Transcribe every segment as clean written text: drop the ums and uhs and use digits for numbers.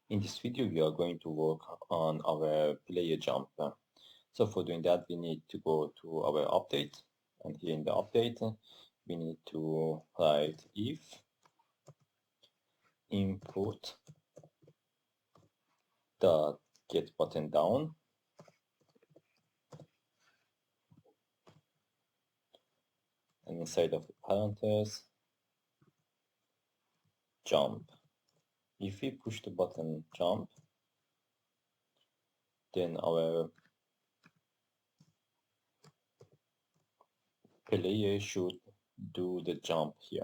In this video, we are going to work on our player jump. So for doing that, we need to go to our update, and here in the update, we need to write if input dot get button down, and inside of the parentheses, jump. If we push the button jump, then our player should do the jump here.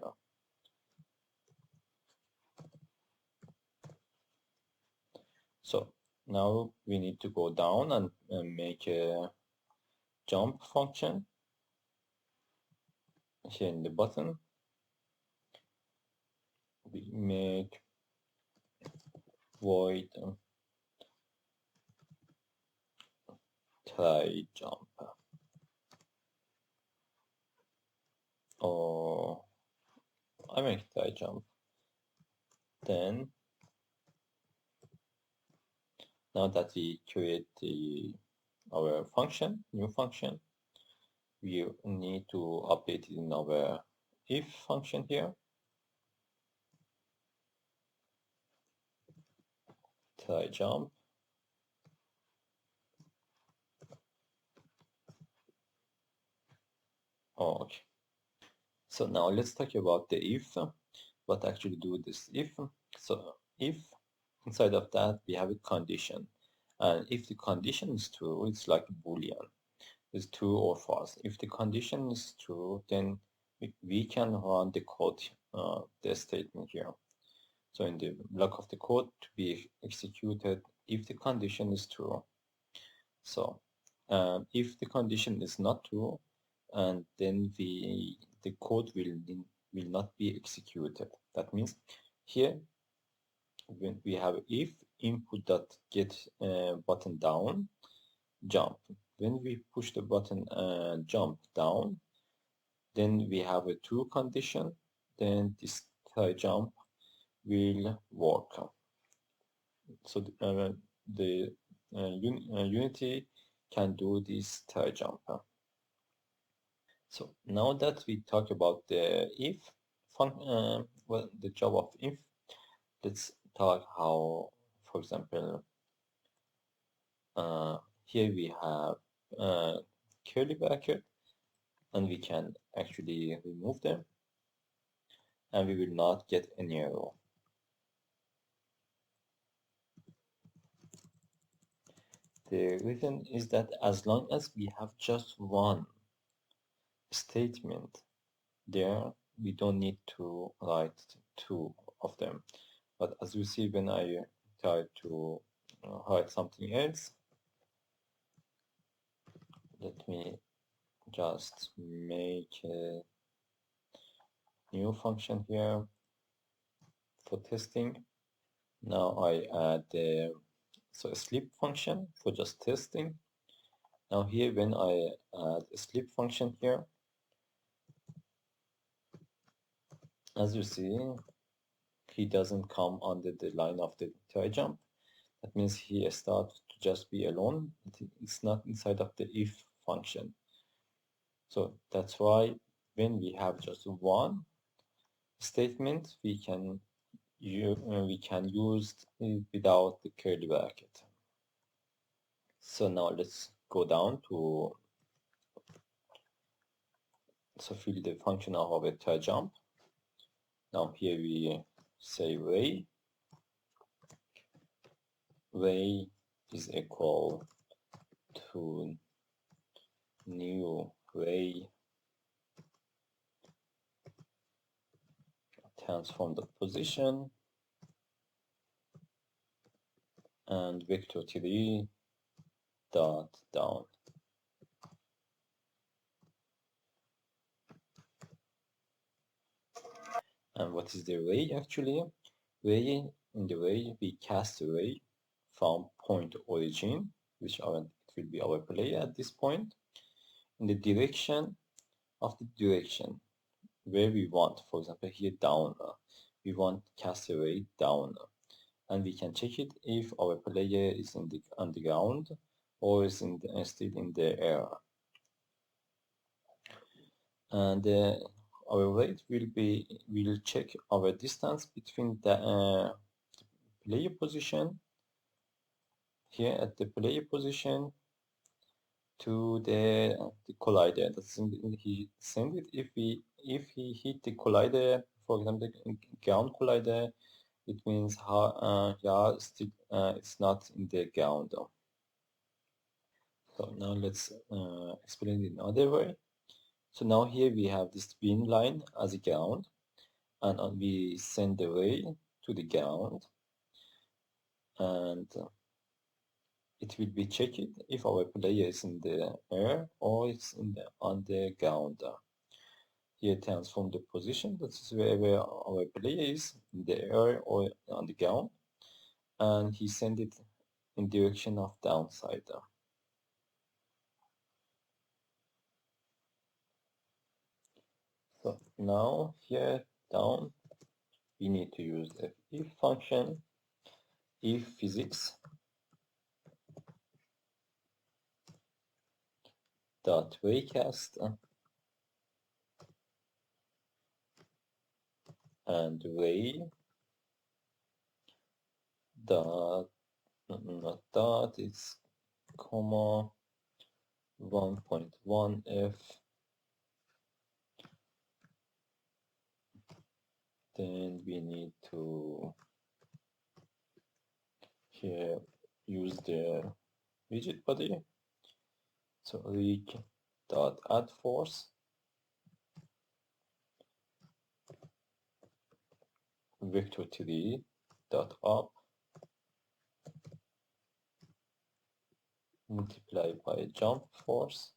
So now we need to go down and make a jump function here in the button. We make void try jump, or I make try jump. Then now that we create our function, new function, we need to update it in our if function here. Try jump. Okay. So now let's talk about the if. What actually do this if? So if inside of that we have a condition, and if the condition is true, it's like a boolean. Is true or false. If the condition is true, then we can run the code, the statement here. So in the block of the code to be executed if the condition is true. So if the condition is not true, and then the code will not be executed. That means here when we have if input dot get button down jump. When we push the button and jump down, then we have a true condition, then this try jump will work. So the Unity can do this try jump. So now that we talk about the if well, the job of if, let's talk how, for example, here we have curly bracket, and we can actually remove them, and we will not get any error. The reason is that as long as we have just one statement there, we don't need to write two of them. But as you see, when I try to write something else, let me just make a new function here for testing. Now I add the a sleep function for just testing. Now here when I add a sleep function here, as you see, he doesn't come under the line of the try jump. That means he starts to just be alone. It's not inside of the if function. So that's why when we have just one statement, we can use it without the curly bracket. So now let's go down to fill the function of our try jump. Now here we say way is equal to new way transform the position and vector 3 dot down. And what is the ray actually? Ray, in the ray we cast a ray from point origin, which it will be our player at this point, in the direction of the direction where we want. For example, here down, we want cast a ray down. and we can check it if our player is on the ground or is still in the air. And our weight will check our distance between the player position here at the player position to the collider. That's he send it if he hit the collider, for example, ground collider, it means yeah, still it's not in the ground. So now let's explain it another way. So now here we have this beam line as a ground, and we send the ray to the ground, and it will be checked if our player is in the air or it's on the ground. Here transform the position, that is wherever our player is, in the air or on the ground, and he send it in direction of downside. So now here down we need to use the if function, if physics dot raycast and ray dot not dot, it's comma 1.1f, then we need to here use the rigid body, so rig dot add force vector 3 dot up multiplied by jump force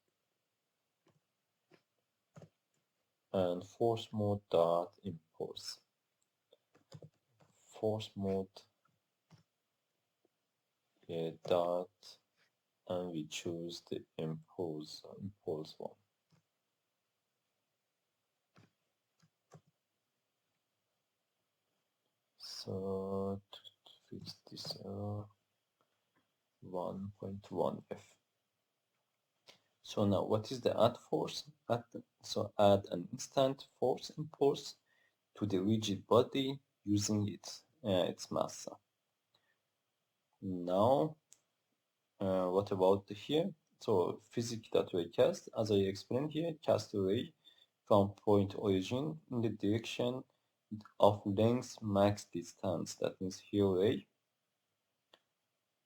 and force mode dot impulse. Force mode dot, and we choose the impulse one. So to fix this 1.1f. So now what is the add force? So add an instant force impulse to the rigid body using its mass. Now what about here? So physics.raycast, as I explained here, cast a ray from point origin in the direction of length max distance. That means here ray,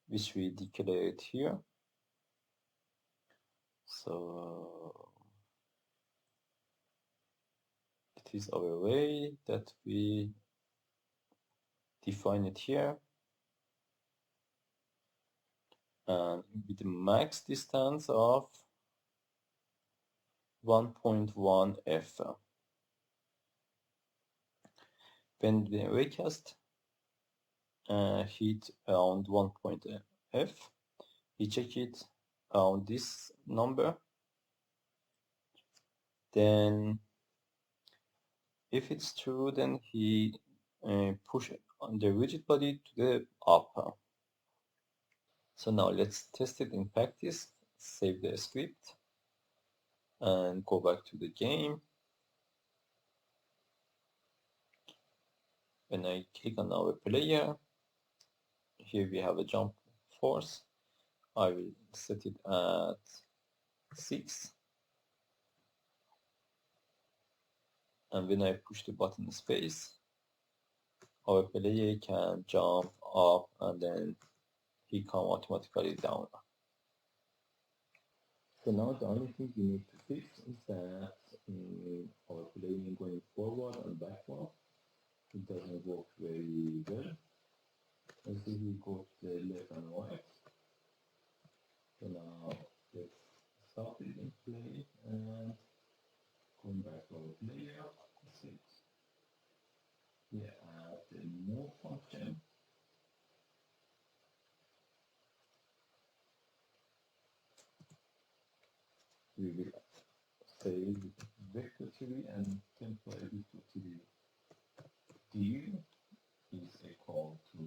which we declare it here. So it is our ray that we define it here, and with the max distance of 1.1 f. When the raycast hit around 1 f, we check it around this number, then if it's true, then he push on the rigid body to the up. So now let's test it in practice. Save the script and go back to the game. When I click on our player, here we have a jump force. I will set it at 6, and when I push the button space, our player can jump up and then he come automatically down. So now the only thing we need to fix is that our playing going forward and backward, it doesn't work very well. As we go to the left and right. So now let's stop it and play and come back to our player. We add the move function. We will say vector 3 and temporary vector 3 d is equal to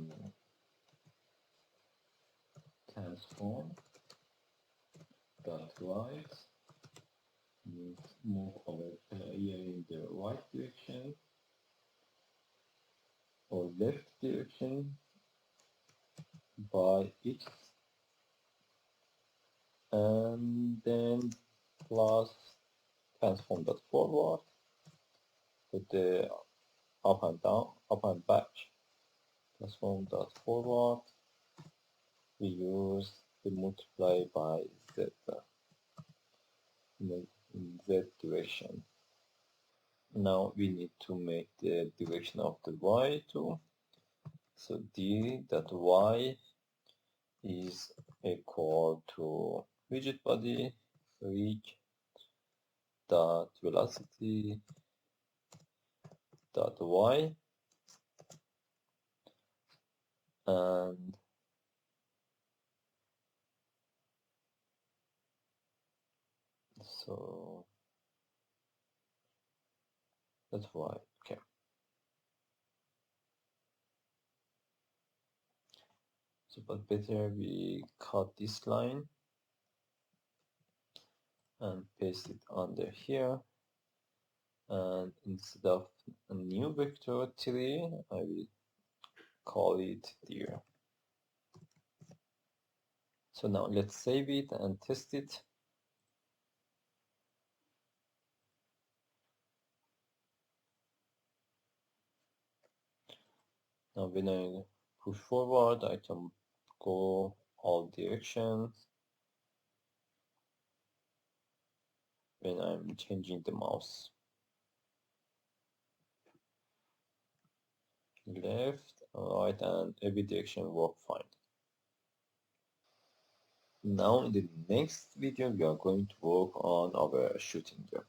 transform dot right means move over here in the right direction or left direction by x, and then plus transform dot forward with the up and down, up and back. Transform dot forward, we use the multiply by z in the z direction. Now we need to make the direction of the y too. So d dot y is equal to rigid body rig dot velocity dot y, and so that's y. Okay. So but better we cut this line and paste it under here, and instead of a new vector 3 I will call it there. So now let's save it and test it. Now when I push forward I can go all directions when I'm changing the mouse. Left, right, and every direction work fine. Now in the next video we are going to work on our shooting game.